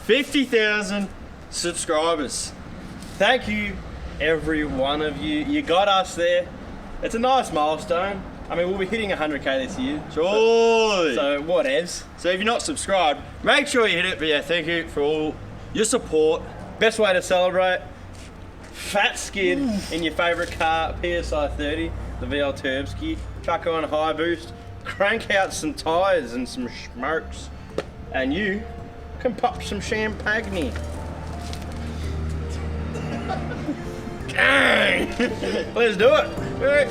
50,000 subscribers. Thank you, every one of you. You got us there. It's a nice milestone. I mean, we'll be hitting 100K this year. Surely. So whatevs. So if you're not subscribed, make sure you hit it. But yeah, thank you for all your support. Best way to celebrate, fat skid in your favourite car, PSI 30, the VL Turbski. Chuck on a high boost, crank out some tyres and some smokes, and you can pop some champagne. Kang! Let's do it. All right.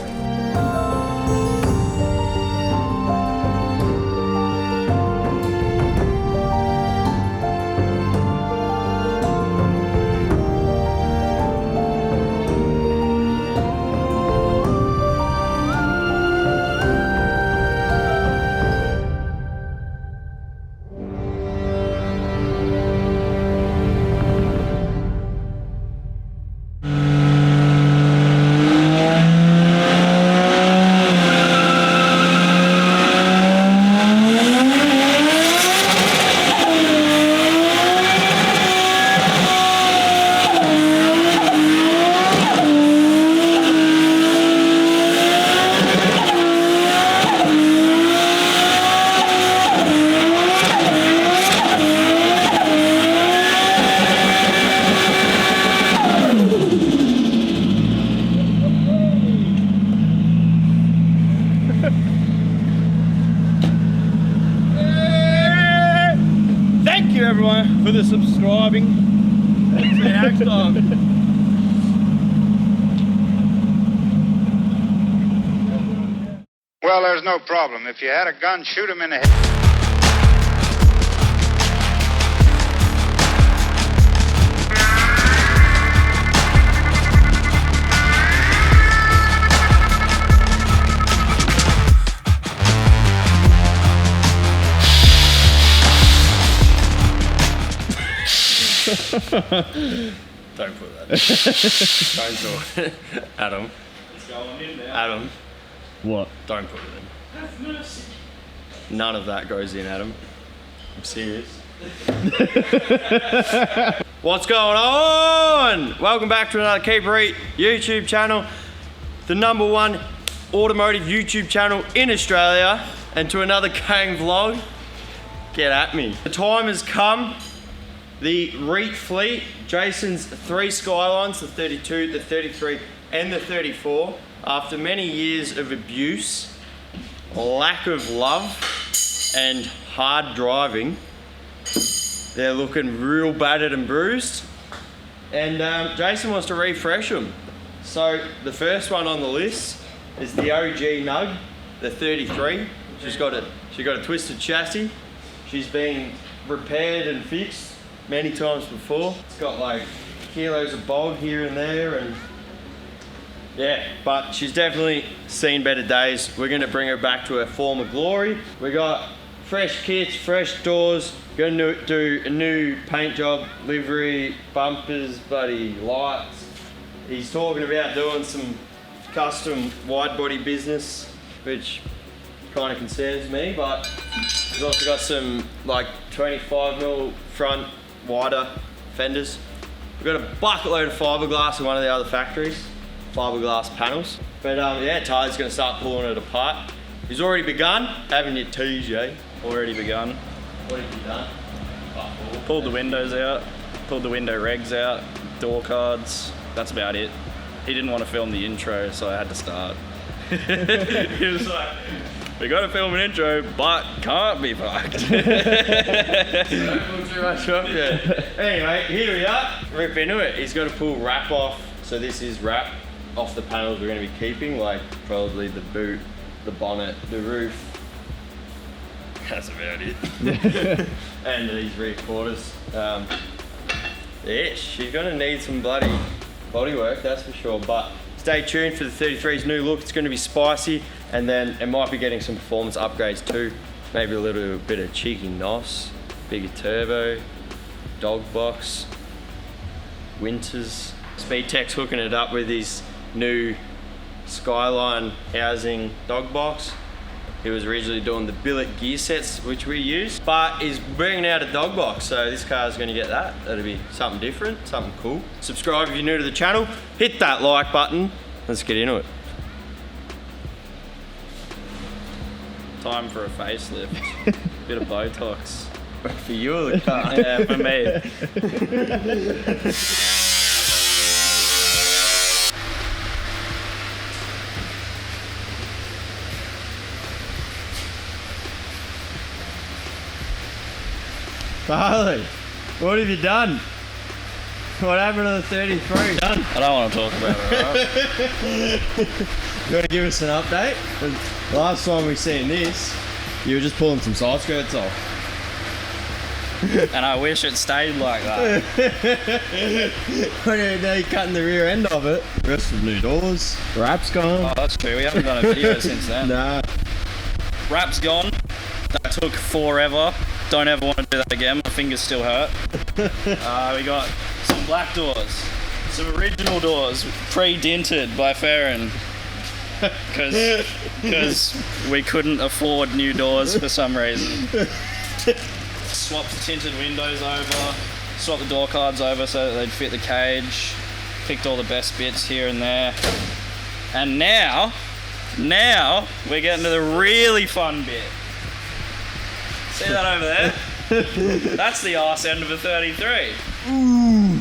Everyone for the subscribing. See you next time. Well, there's no problem. If you had a gun, shoot him in the head. Don't put that. Don't do it. Adam. It's going in now. Adam. What? Don't put it in. Have mercy. None of that goes in, Adam. I'm serious. What's going on? Welcome back to another Keep Reet YouTube channel. The #1 automotive YouTube channel in Australia. And to another Kang vlog. Get at me. The time has come. The Reet fleet, Jason's 3 Skylines, the 32, the 33, and the 34, after many years of abuse, lack of love, and hard driving, they're looking real battered and bruised. And Jason wants to refresh them. So the first one on the list is the OG Nug, the 33. She's got a twisted chassis. She's been repaired and fixed many times before. It's got like kilos of bog here and there, and yeah, but she's definitely seen better days. We're gonna bring her back to her former glory. We got fresh kits, fresh doors, gonna do a new paint job, livery, bumpers, buddy, lights. He's talking about doing some custom wide body business, which kind of concerns me, but he's also got some like 25mm front wider fenders. We've got a bucket load of fiberglass in one of the other factories, fiberglass panels. But yeah, Tyler's gonna start pulling it apart. He's already begun, haven't you, TJ? Already begun. What have you done? Pulled the windows out, pulled the window regs out, door cards, that's about it. He didn't want to film the intro, so I had to start. He was like, we gotta film an intro, but can't be fucked. Don't pull too much off yet. Anyway, here we are. Rip into it. He's got to pull wrap off. So this is wrap off the panels we're going to be keeping, like probably the boot, the bonnet, the roof. That's about it. And these rear quarters. Yeah, she's going to need some bloody bodywork, that's for sure. But stay tuned for the 33's new look. It's going to be spicy, and then it might be getting some performance upgrades too. Maybe a little bit of cheeky NOS, bigger turbo, dog box, winters. Speedtech's hooking it up with his new Skyline housing dog box. He was originally doing the billet gear sets, which we use, but he's bringing out a dog box, so this car is going to get that. That'll be something different, something cool. Subscribe if you're new to the channel. Hit that like button. Let's get into it. Time for a facelift. Bit of Botox. For you or the car? Yeah, for me. Harley, what have you done? What happened to the 33? Done. I don't want to talk about it, alright? You want to give us an update? Last time we seen this, you were just pulling some side skirts off. And I wish it stayed like that. Now you're cutting the rear end of it. Rest of new doors. Wrap's gone. Oh, that's true. We haven't done a video since then. Nah. Wrap's gone. That took forever. Don't ever want to do that again. My fingers still hurt. We got some black doors. Some original doors, pre-dinted by Farron. Because we couldn't afford new doors for some reason. Swapped the tinted windows over, swapped the door cards over so that they'd fit the cage, picked all the best bits here and there. And now we're getting to the really fun bit. See that over there? That's the arse end of a 33. Ooh.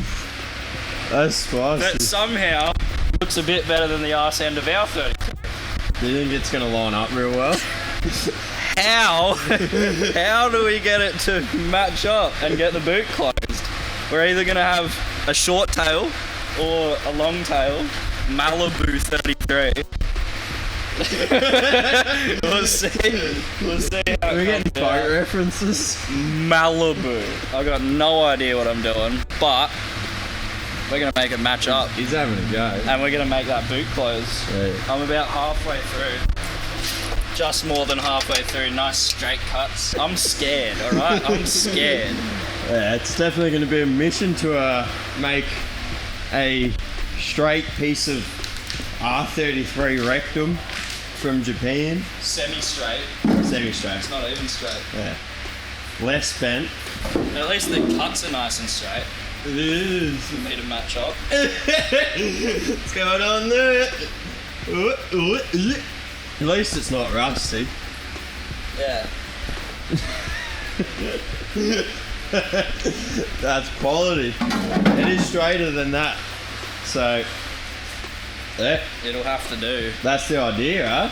That's spicy. That somehow looks a bit better than the arse end of our 33. Do you think it's going to line up real well? How do we get it to match up and get the boot closed? We're either going to have a short tail or a long tail Malibu 33. We'll see how We're getting boat references. Malibu. I got no idea what I'm doing, but we're going to make it match up. He's having a go. And we're going to make that boot close. Right. I'm about halfway through. Just more than halfway through. Nice straight cuts. I'm scared, alright? I'm scared. Yeah, it's definitely going to be a mission to make a straight piece of R33 rectum from Japan. Semi-straight. Semi-straight. It's not even straight. Yeah. Less bent. At least the cuts are nice and straight. It is. For me to match up. What's going on there? At least it's not rusty. Yeah. That's quality. It is straighter than that. So, yeah, It'll have to do. that's the idea, huh?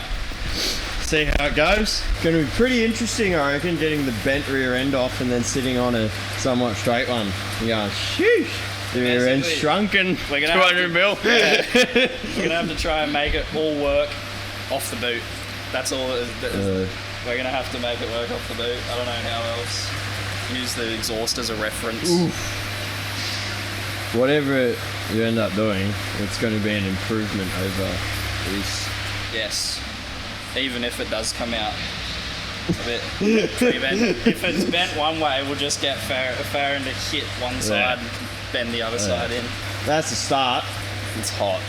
See how it goes. Going to be pretty interesting, I reckon, getting the bent rear end off and then sitting on a somewhat straight one. You're going, sheesh. The rear end's Basically, shrunken. we're gonna have 200 mil. Yeah. We're gonna have to try and make it all work off the boot. That's all. We're gonna have to make it work off the boot. I don't know how else. Use the exhaust as a reference. Oof. Whatever you end up doing, it's going to be an improvement over this. Yes. Even if it does come out a bit pre-bent. If it's bent one way, we'll just get Farron to hit one side and bend the other side in. That's a start. It's hot.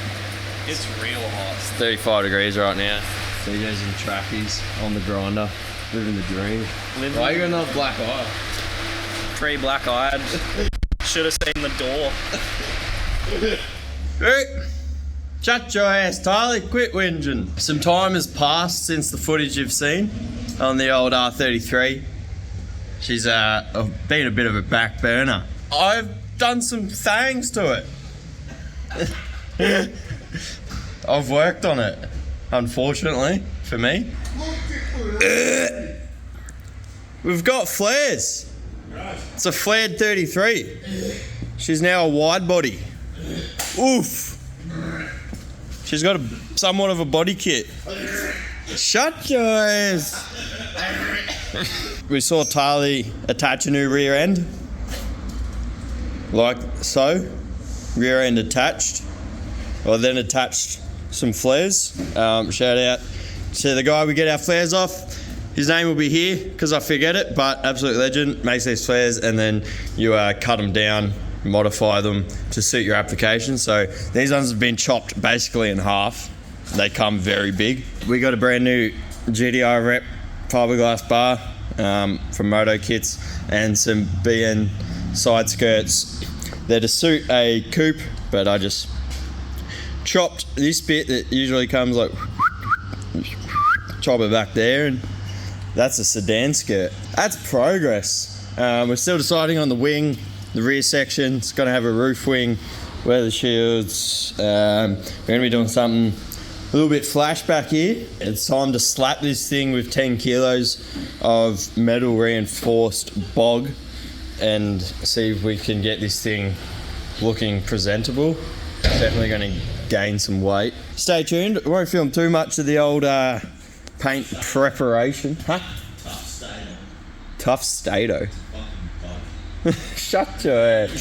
It's real hot. 35 degrees right now. So you guys in trackies on the grinder, living the dream. Why you got another black eye? Pre-black-eyed. Should have seen the door. Hey, shut your ass, Tyler. Quit whinging. Some time has passed since the footage you've seen on the old R33. She's been a bit of a back burner. I've done some things to it. I've worked on it, unfortunately, for me. We've got flares. It's a flared 33. She's now a wide body. Oof. She's got somewhat of a body kit. Shut your ass. We saw Tali attach a new rear end. Like so. Rear end attached. I then attached some flares. Shout out to the guy we get our flares off. His name will be here because I forget it, but absolute legend. Makes these flares and then you cut them down, modify them to suit your application. So these ones have been chopped basically in half. They come very big. We got a brand new GDI Rep fiberglass bar from Moto Kits and some BN side skirts. They're to suit a coupe, but I just chopped this bit that usually comes like, chop it back there, and that's a sedan skirt. That's progress. We're still deciding on the wing, the rear section. It's gonna have a roof wing, weather shields. We're gonna be doing something a little bit flashback here. It's time to slap this thing with 10 kilos of metal reinforced bog and see if we can get this thing looking presentable. Definitely gonna gain some weight. Stay tuned. I won't film too much of the old paint preparation. Huh? Tough Stato. Shut your ass.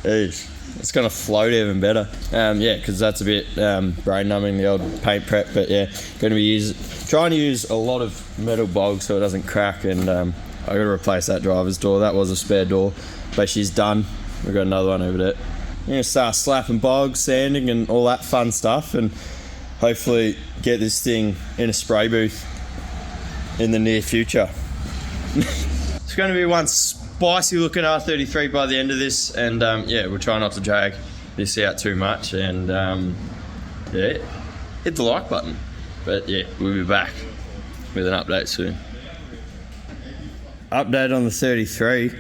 It's gonna float even better. Yeah, because that's a bit brain numbing, the old paint prep. But yeah, gonna be trying to use a lot of metal bog so it doesn't crack. And I gotta replace that driver's door. That was a spare door, but she's done. We've got another one over there. I'm gonna start slapping bog, sanding, and all that fun stuff, and hopefully get this thing in a spray booth in the near future. It's going to be one spicy looking R33 by the end of this, and yeah, we'll try not to drag this out too much, and yeah, hit the like button. But yeah, we'll be back with an update soon. Update on the 33.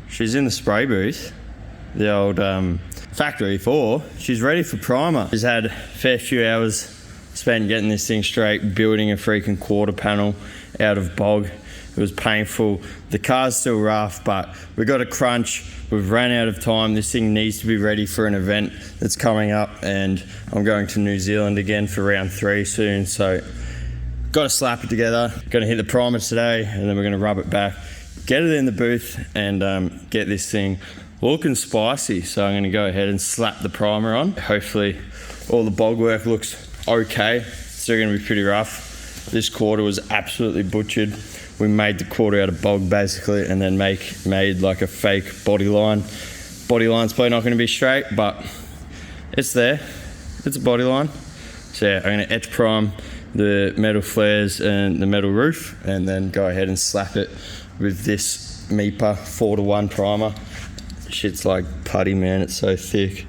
She's in the spray booth, the old factory 4. She's ready for primer. She's had a fair few hours spent getting this thing straight, building a freaking quarter panel out of bog. It was painful. The car's still rough, but we've got a crunch. We've ran out of time. This thing needs to be ready for an event that's coming up, and I'm going to New Zealand again for round 3 soon, so got to slap it together. Gonna hit the primer today, and then we're gonna rub it back, get it in the booth, and get this thing looking spicy. So I'm gonna go ahead and slap the primer on. Hopefully all the bog work looks okay. Still gonna be pretty rough. This quarter was absolutely butchered. We made the quarter out of bog basically, and then made like a fake body line. Body line's probably not gonna be straight, but it's there. It's a body line. So yeah, I'm gonna etch prime the metal flares and the metal roof, and then go ahead and slap it with this MEPA 4:1 primer. Shit's like putty, man. It's so thick.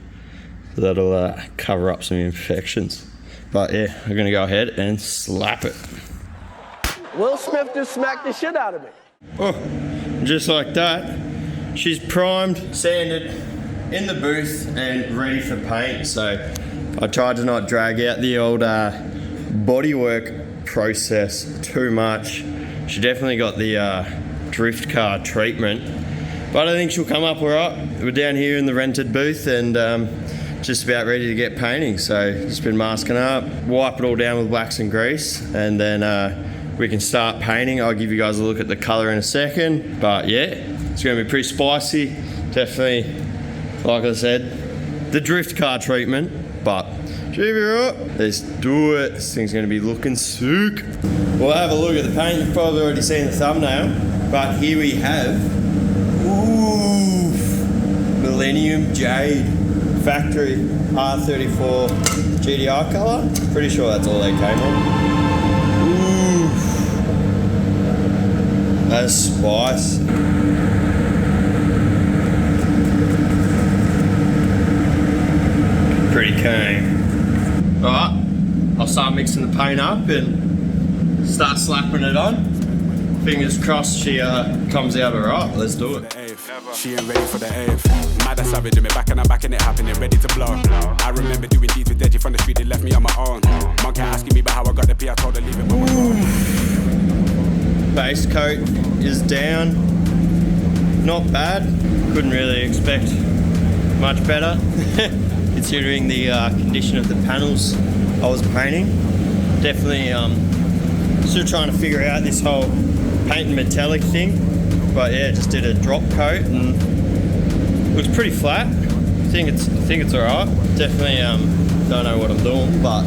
That'll cover up some imperfections. But yeah, we're gonna go ahead and slap it. Will Smith just smacked the shit out of me. Oh, just like that. She's primed, sanded, in the booth, and ready for paint. So I tried to not drag out the old bodywork process too much. She definitely got the drift car treatment, but I think she'll come up all right. We're down here in the rented booth, and just about ready to get painting. So just been masking up, wipe it all down with wax and grease, and then we can start painting. I'll give you guys a look at the color in a second, but yeah, it's gonna be pretty spicy. Definitely, like I said, the drift car treatment, but should be right. Let's do it. This thing's gonna be looking sick. We'll have a look at the paint. You've probably already seen the thumbnail, but here we have Millennium Jade factory R34 GDI color. Pretty sure that's all they came on. That's spice. Pretty kang. Alright, I'll start mixing the paint up and start slapping it on. Fingers crossed she comes out alright. Let's do it. She ain't ready for the eighth. Mad as savage, me back and I'm back and it happening, ready to blow. I remember doing deeds with Deji from the street, they left me on my own. Monkey asking me about how I got the P, I told her leave it. Base coat is down. Not bad. Couldn't really expect much better. Considering the condition of the panels I was painting. Definitely still trying to figure out this whole paint and metallic thing. But yeah, just did a drop coat and looks pretty flat. I think it's alright. Definitely don't know what I'm doing, but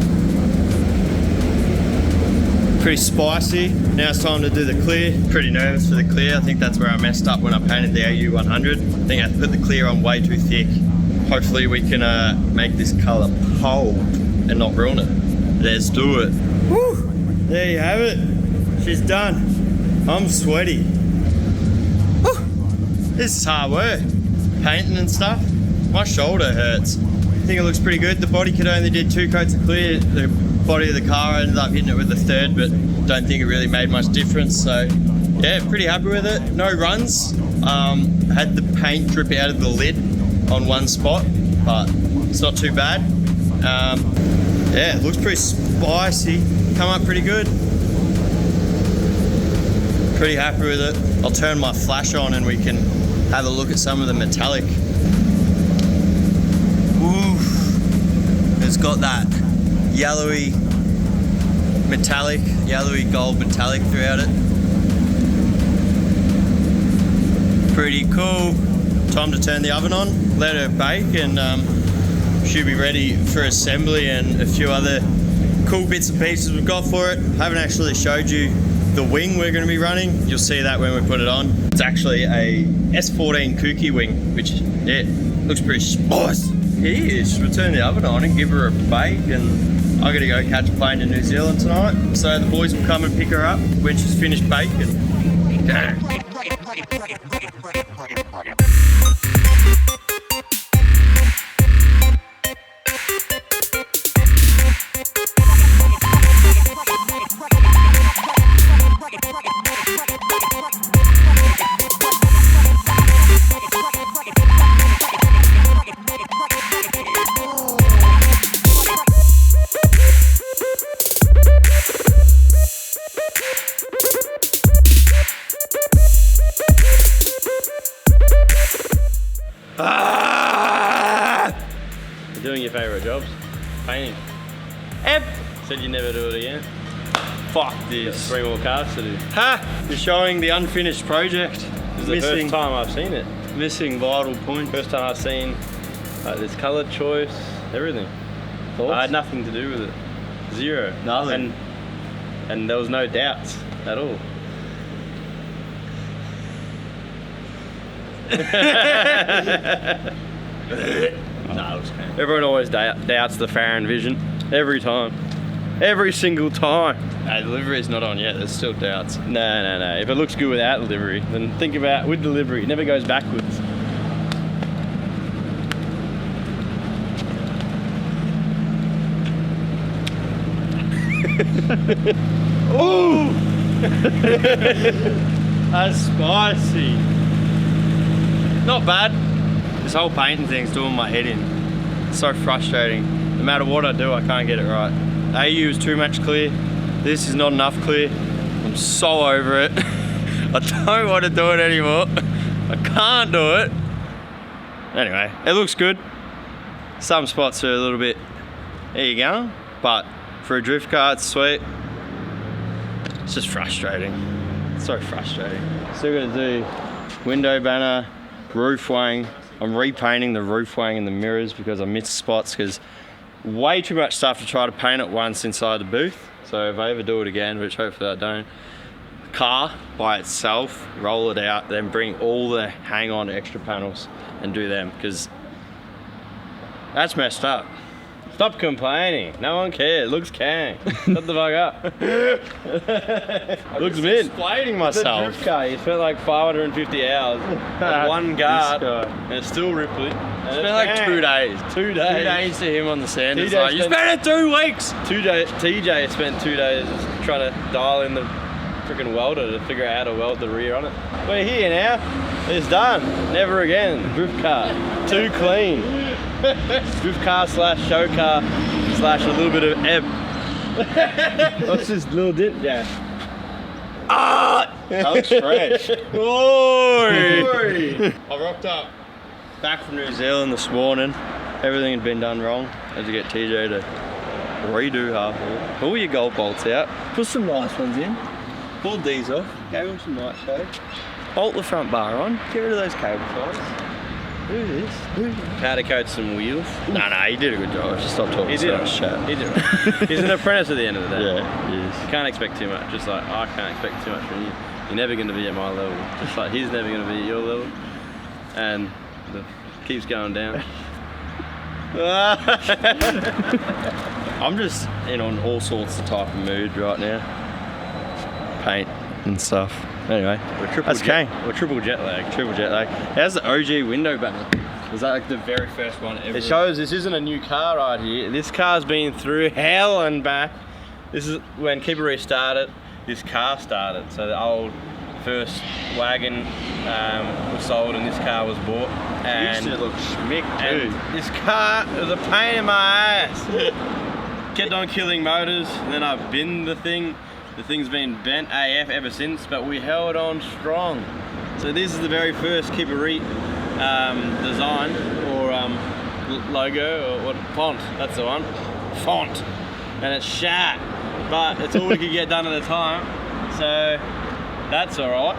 pretty spicy. Now it's time to do the clear. Pretty nervous for the clear. I think that's where I messed up when I painted the AU100. I think I put the clear on way too thick. Hopefully we can make this color hold. and not ruin it. Let's do it. Woo! There you have it. She's done. I'm sweaty. Woo! This is hard work. Painting and stuff. My shoulder hurts. I think it looks pretty good. The body kit only did 2 coats of clear. The body of the car, I ended up hitting it with the 3rd, but don't think it really made much difference. So yeah, pretty happy with it. No runs. Had the paint drip out of the lid on one spot, but it's not too bad. Yeah, it looks pretty spicy. Come up pretty good. Pretty happy with it. I'll turn my flash on and we can have a look at some of the metallic. Oof. It's got that yellowy metallic, yellowy gold metallic throughout it. Pretty cool. Time to turn the oven on, let it bake, and should be ready for assembly and a few other cool bits and pieces we've got for it. Haven't actually showed you the wing we're going to be running. You'll see that when we put it on. It's actually a S14 Kooky wing, which, yeah, looks pretty spicy. Yes, we'll turn the oven on and give her a bake, and I gotta go catch a plane to New Zealand tonight, so the boys will come and pick her up when she's finished baking. Damn. You're doing your favourite jobs. Painting. Said you'd never do it again. Fuck this. 3 more cars to do. Ha! You're showing the unfinished project. This is the first time I've seen it. Missing vital point. First time I've seen this colour choice, everything. Thoughts? I had nothing to do with it. Zero. Nothing. And there was no doubts at all. Everyone always doubts the Farron vision. Every time. Every single time. Hey, the livery's not on yet, there's still doubts. No. If it looks good without the livery, then think about with the livery. It never goes backwards. Ooh! That's spicy. Not bad. This whole painting thing's doing my head in. It's so frustrating. No matter what I do, I can't get it right. AU is too much clear. This is not enough clear. I'm so over it. I don't want to do it anymore. I can't do it. Anyway, it looks good. Some spots are a little bit, there you go. But for a drift car, it's sweet. It's just frustrating. It's so frustrating. Still gotta do window banner, roof wang. I'm repainting the roof wang and the mirrors because I missed spots because way too much stuff to try to paint at once inside the booth. So if I ever do it again, which hopefully I don't, car by itself, roll it out, then bring all the hang-on extra panels and do them because that's messed up. Stop complaining. No one cares. Looks kang. Shut the fuck up. Looks mint. Explaining It's a myself. drift car. You spent like 550 hours on one guard, and it's still ripply. It's been like 2 days. 2 days. 2 days to him on the sand. It's TJ like, you spent it 2 weeks. TJ spent 2 days trying to dial in the freaking welder to figure out how to weld the rear on it. We're here now. It's done. Never again. Drift car. Too clean. Drift car slash show car slash a little bit of ebb. What's this little dent? Yeah. That looks fresh. Oi! I rocked up back from New Zealand this morning. Everything had been done wrong. I had to get TJ to redo half of it. Pull your gold bolts out. Put some nice ones in. Pulled these off. Gave them some night shade. Bolt the front bar on. Get rid of those cable ties. Do this. Powder coat some wheels. No, he did a good job. Just stop talking He so did. much shit. He did. He's an apprentice at the end of the day. Yeah, he is. You can't expect too much. Just like I can't expect too much from you. You're never going to be at my level. Just like he's never going to be at your level. And it keeps going down. I'm just in on all sorts of type of mood right now. Paint and stuff. Anyway, that's Kang. We're triple jet lag. Triple jet lag. How's the OG window banner? Was that like the very first one ever? It shows this isn't a new car right here. This car's been through hell and back. This is when Keep It Reet started, this car started. So the old first wagon was sold and this car was bought. And used to look schmick too. and this car was a pain in my ass. Kept on killing motors, and then I binned the thing. The thing's been bent AF ever since, but we held on strong. So this is the very first Keep It Reet design or logo or what font? That's the one. Font, and it's shat, but it's all we could get done at the time. So that's all right.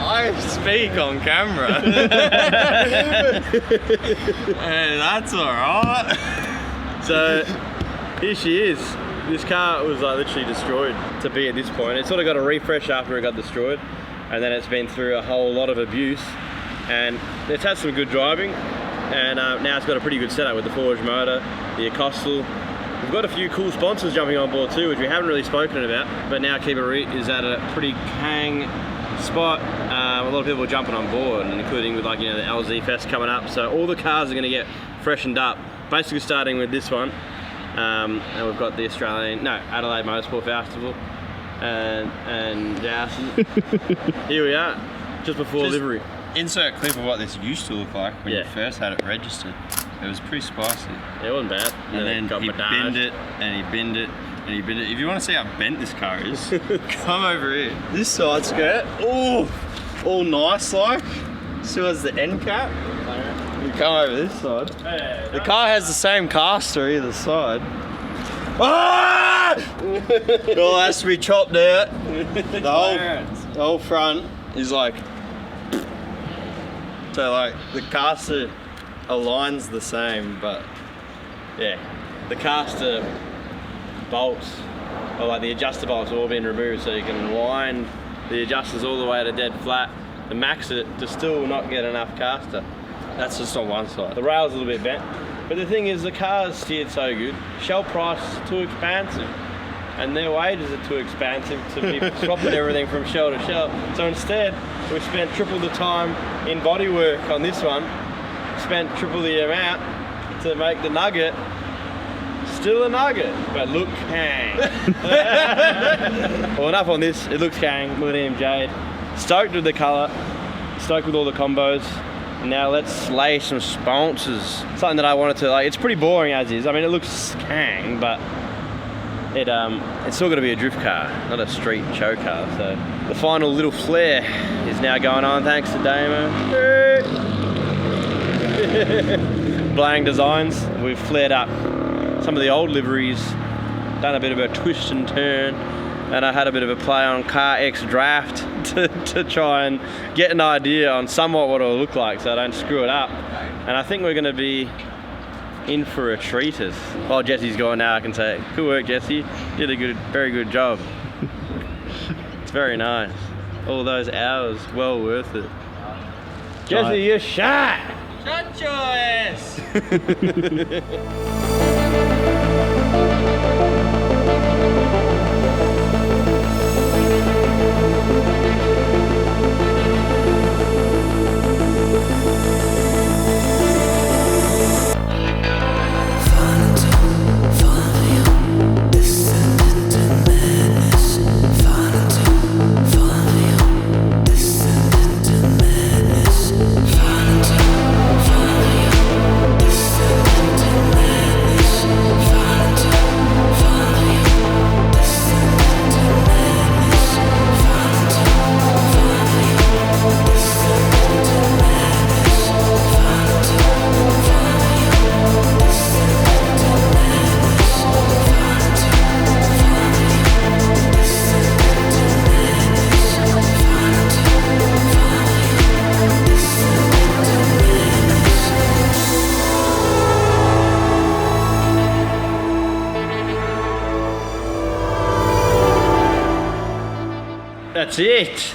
I speak on camera. Hey, that's alright. So here she is. This car was like literally destroyed to be at this point. It sort of got a refresh after it got destroyed, and then it's been through a whole lot of abuse, and it's had some good driving, and now it's got a pretty good setup with the forged motor, the Acostal. We've got a few cool sponsors jumping on board too, which we haven't really spoken about, but now Keep It Reet is at a pretty kang spot. A lot of people are jumping on board, and including with, like, you know, the LZ Fest coming up. So all the cars are going to get freshened up, basically starting with this one. And we've got the Adelaide Motorsport Festival, and yeah, here we are, just before Livery. Insert a clip of what this used to look like when you first had it registered. It was pretty spicy. Yeah, it wasn't bad. And then he binned it, and he binned it, and he binned it. If you want to see how bent this car is, come over here. This side skirt, all nice like. Still has the end cap. You come over this side. The car has the same caster either side. Ah! It all has to be chopped out. The whole front is like, so like the caster aligns the same, but Yeah, the caster bolts, or like the adjuster bolts, have all been removed, so you can wind the adjusters all the way to dead flat and max it to still not get enough caster. that's just on one side. The rail's a little bit bent, but the thing is, the car's steered so good. Shell price is too expensive, and their wages are too expensive to be swapping everything from shell to shell. So instead, we spent triple the time in bodywork on this one, spent triple the amount to make the Nugget still a Nugget, but look kang. Well, enough on this. It looks kang, Millennium Jade. Stoked with the colour, stoked with all the combos. Now let's slay some sponsors. Something that I wanted to, like, it's pretty boring as is. I mean, it looks kang, but it's still got to be a drift car, not a street show car. So the final little flare is now going on, thanks to Damo. Blang Designs. We've flared up some of the old liveries, done a bit of a twist and turn, and I had a bit of a play on Car X Draft to try and get an idea on somewhat what it'll look like so I don't screw it up. And I think we're going to be in for a treatise. While Jesse's gone now, I can say, good work, Jesse. Did a very good job. It's very nice. All those hours, well worth it. Jesse, you're shot! Shut your ass! That's it.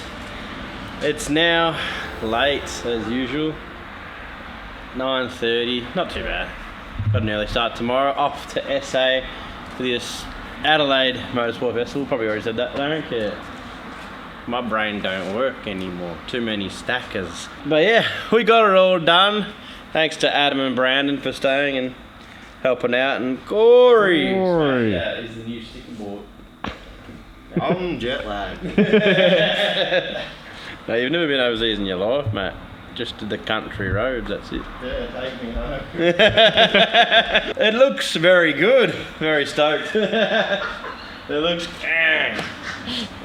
It's now late as usual. 9:30. Not too bad. Got an early start tomorrow. Off to SA for this Adelaide Motorsport Festival. Probably already said that. I don't care. My brain don't work anymore. Too many stackers. But yeah, we got it all done. Thanks to Adam and Brandon for staying and helping out. And Corey. Yeah, is the new sticker board. I'm jet lagged. No, you've never been overseas in your life, mate. Just to the country roads, that's it. Yeah, take me home. It looks very good. Very stoked. It looks...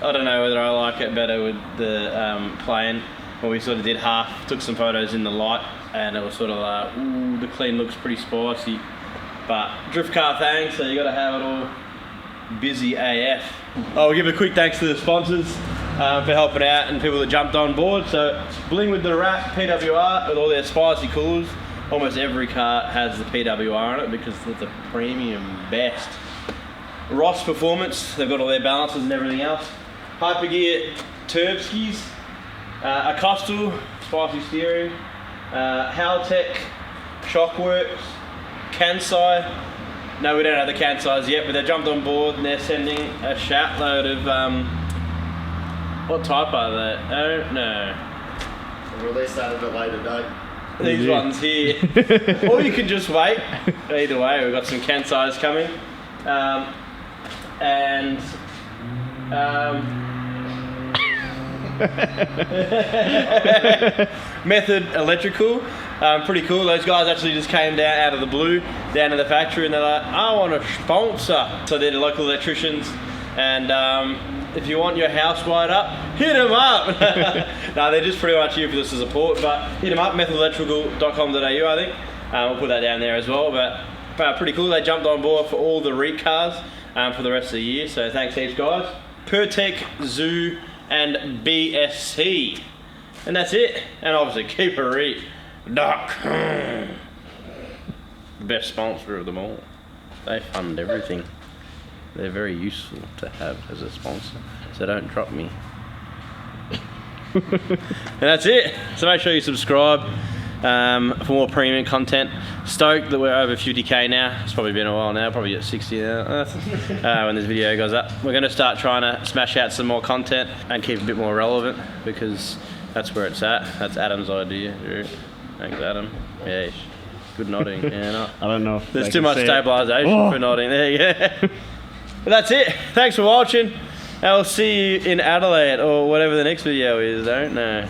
I don't know whether I like it better with the plane. Well, we sort of did half, took some photos in the light, and it was sort of like, ooh, the clean looks pretty spicy. But drift car thing, so you got to have it all busy AF. I'll give a quick thanks to the sponsors for helping out and people that jumped on board. So Bling with the Wrap, PWR with all their spicy coolers. Almost every car has the PWR on it because it's a premium best. Ross Performance, they've got all their balances and everything else. Hypergear Turbskis, Acostal, spicy steering, Haltech, Shockworks, Kansai. No, we don't have the Kansais yet, but they jumped on board and they're sending a shout load of, what type are they? I don't know. We'll release that a bit later date. These ones here. Or you can just wait. Either way, we've got some Kansais coming. Method Electrical, pretty cool. Those guys actually just came down out of the blue, down to the factory, and they're like, I want a sponsor. So they're the local electricians, and if you want your house wired up, hit them up. No, they're just pretty much here for the support, but hit them up, methedelectrical.com.au, I think. We'll put that down there as well, but pretty cool. They jumped on board for all the Reet cars for the rest of the year, so thanks heaps, guys. Pertec, Zoo, and BSC. And that's it. And obviously, keep a Reet. Best sponsor of them all. They fund everything. They're very useful to have as a sponsor, so don't drop me. And that's it. So make sure you subscribe for more premium content. Stoked that we're over 50k now. It's probably been a while now, probably at 60 now when this video goes up. We're going to start trying to smash out some more content and keep it a bit more relevant because that's where it's at. That's Adam's idea. Thanks, Adam. Yeah, good nodding. Yeah, no. I don't know if there's too much stabilisation for nodding. There you go. But that's it. Thanks for watching. I'll see you in Adelaide or whatever the next video is. I don't know.